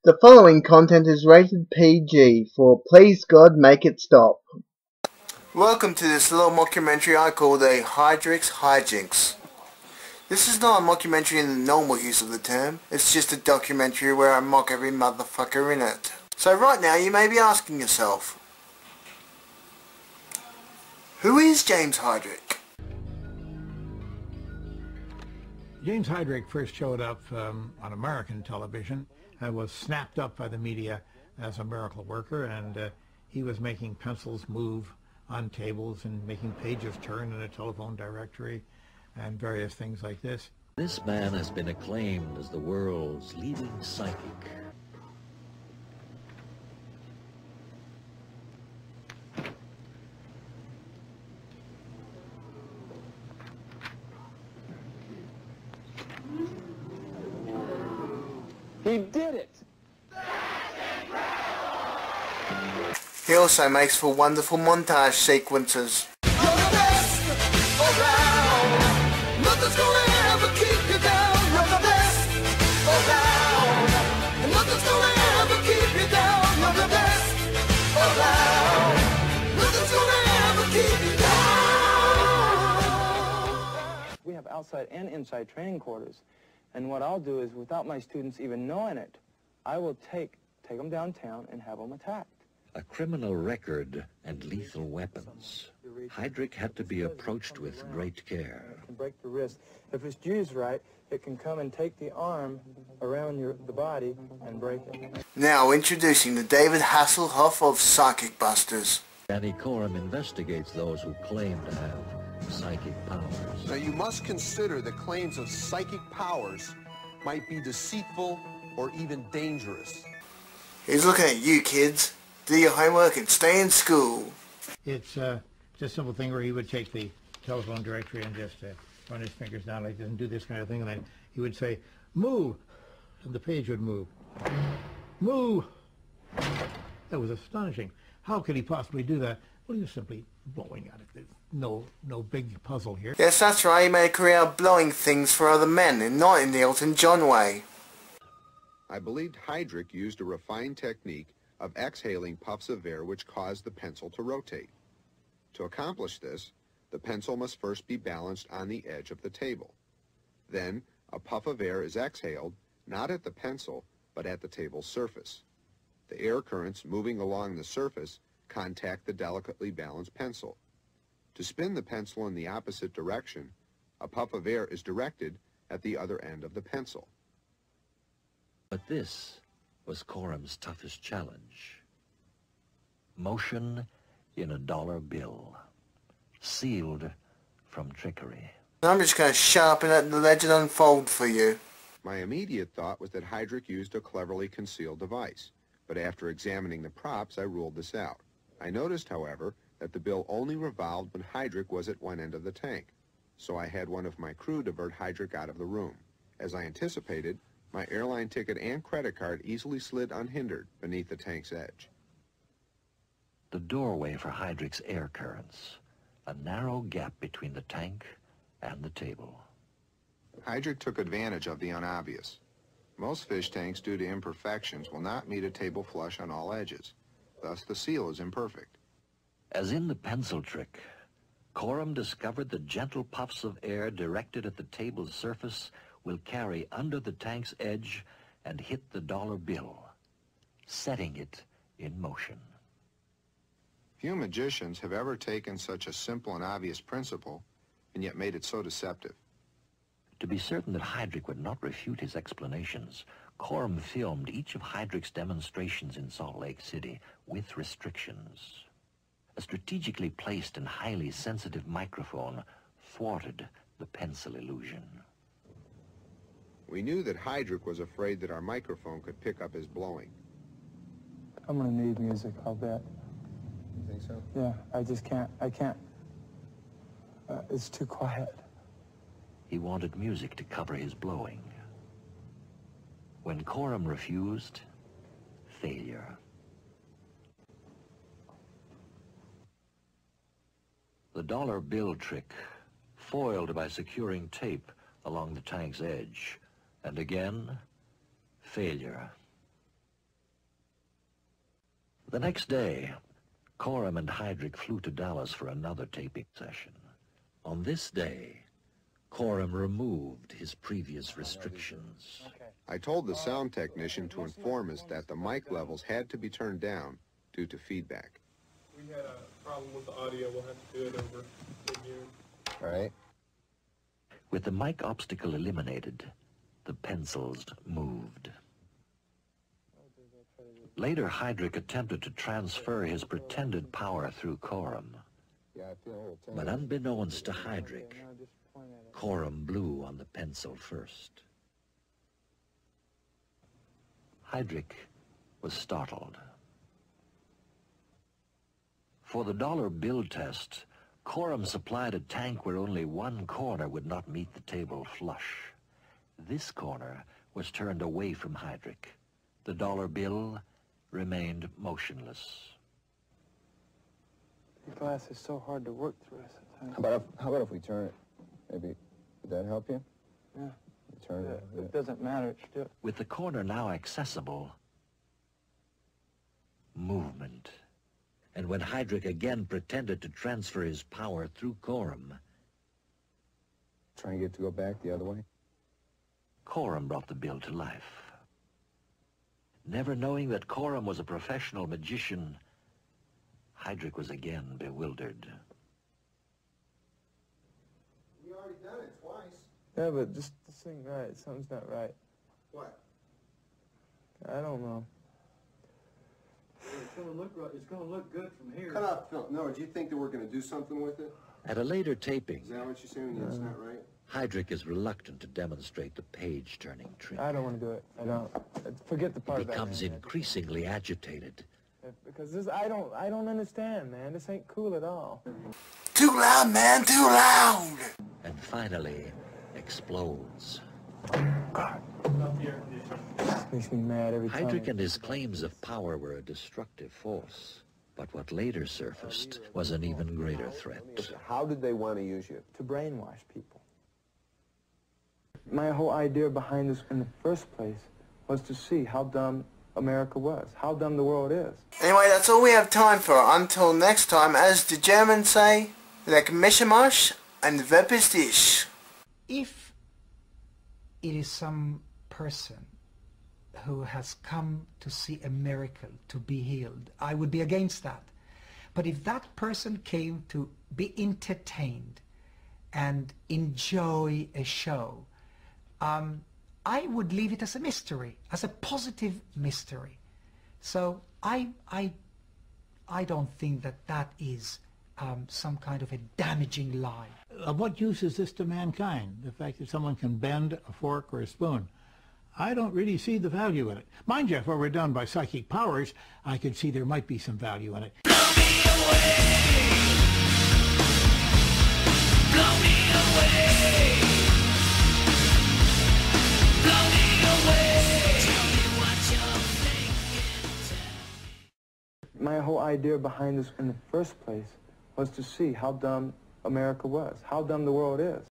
The following content is rated PG for Please God Make It Stop. Welcome to this little mockumentary I call the hi-jynx. This is not a mockumentary in the normal use of the term, it's just a documentary where I mock every motherfucker in it. So right now you may be asking yourself, who is James Hydrick? James Hydrick first showed up on American television and was snapped up by the media as a miracle worker, and he was making pencils move on tables and making pages turn in a telephone directory and various things like this. This man has been acclaimed as the world's leading psychic. He did it! He also makes for wonderful montage sequences. We have outside and inside training quarters, and what I'll do is, without my students even knowing it, I will take them downtown and have them attacked. A criminal record and lethal weapons. Hydrick had to be approached with great care. It can break the wrist. If it's used right, it can come and take the arm around the body and break it. Now introducing the David Hasselhoff of Psychic Busters. Danny Coram investigates those who claim to have psychic powers. Now you must consider that claims of psychic powers might be deceitful or even dangerous. He's looking at you kids. Do your homework and stay in school. It's just a simple thing where he would take the telephone directory and just run his fingers down like this and do this kind of thing, and then he would say, "Move," and the page would move. Move. That was astonishing. How could he possibly do that? Well, he was simply blowing at it. There's no big puzzle here. Yes, that's right. He made a career out of blowing things for other men, and not in the Elton John way. I believed Hydrick used a refined technique of exhaling puffs of air which caused the pencil to rotate. To accomplish this, the pencil must first be balanced on the edge of the table. Then, a puff of air is exhaled, not at the pencil, but at the table's surface. The air currents moving along the surface contact the delicately balanced pencil. To spin the pencil in the opposite direction, a puff of air is directed at the other end of the pencil. But this was Coram's toughest challenge. Motion in a dollar bill, sealed from trickery. I'm just going to shut up and let the legend unfold for you. My immediate thought was that Hydrick used a cleverly concealed device, but after examining the props, I ruled this out. I noticed, however, that the bill only revolved when Hydrick was at one end of the tank, so I had one of my crew divert Hydrick out of the room. As I anticipated, my airline ticket and credit card easily slid unhindered beneath the tank's edge. The doorway for Hydrick's air currents, a narrow gap between the tank and the table. Hydrick took advantage of the unobvious. Most fish tanks, due to imperfections, will not meet a table flush on all edges. Thus, the seal is imperfect. As in the pencil trick, Coram discovered that gentle puffs of air directed at the table's surface will carry under the tank's edge and hit the dollar bill, setting it in motion. Few magicians have ever taken such a simple and obvious principle and yet made it so deceptive. To be certain that Hydrick would not refute his explanations, Coram filmed each of Hydrick's demonstrations in Salt Lake City with restrictions. A strategically placed and highly sensitive microphone thwarted the pencil illusion. We knew that Hydrick was afraid that our microphone could pick up his blowing. I'm gonna need music, I'll bet. You think so? Yeah, I can't. It's too quiet. He wanted music to cover his blowing. When Coram refused, failure. The dollar bill trick, foiled by securing tape along the tank's edge, and again, failure. The next day, Coram and Hydrick flew to Dallas for another taping session. On this day, Coram removed his previous restrictions. I told the sound technician to inform us that the mic levels had to be turned down due to feedback. We had a problem with the audio. We'll have to do it over again. All right. With the mic obstacle eliminated, the pencils moved. Later, Hydrick attempted to transfer his pretended power through Coram. But unbeknownst to Hydrick, Coram blew on the pencil first. Hydrick was startled. For the dollar bill test, Coram supplied a tank where only one corner would not meet the table flush. This corner was turned away from Hydrick. The dollar bill remained motionless. The glass is so hard to work through sometimes. How about if we turn it? Maybe, would that help you? Yeah. Turn it. It doesn't matter. Just do it. With the corner now accessible, movement. And when Hydrick again pretended to transfer his power through Coram, Try and get to go back the other way? Coram brought the bill to life. Never knowing that Coram was a professional magician, Hydrick was again bewildered. We already done it twice. Yeah, but just sing right. Something's not right. What? I don't know. It's going to look good from here. Cut out film. No, do you think that we're going to do something with it? At a later taping, Is that what you're saying? That's not right? Hydrick is reluctant to demonstrate the page-turning trick. I don't want to do it. I don't. Forget the part He about becomes man. increasingly agitated. Because this, I don't understand, man. This ain't cool at all. Too loud, man, too loud! And finally explodes. God. This makes me mad every time. Hydrick and his claims of power were a destructive force, but what later surfaced was an even greater threat. How did they want to use you? To brainwash people. My whole idea behind this in the first place was to see how dumb America was, how dumb the world is. Anyway, that's all we have time for. Until next time, as the Germans say, like mishmash and web is dish. If it is some person who has come to see a miracle, to be healed, I would be against that. But if that person came to be entertained and enjoy a show, I would leave it as a mystery, as a positive mystery. So I don't think that that is some kind of a damaging lie. Of what use is this to mankind? The fact that someone can bend a fork or a spoon. I don't really see the value in it. Mind you, if I were done by psychic powers, I could see there might be some value in it. Blow me away. Blow me away. Blow me away. Tell me what you're thinking. My whole idea behind this in the first place was to see how dumb America was, how dumb the world is.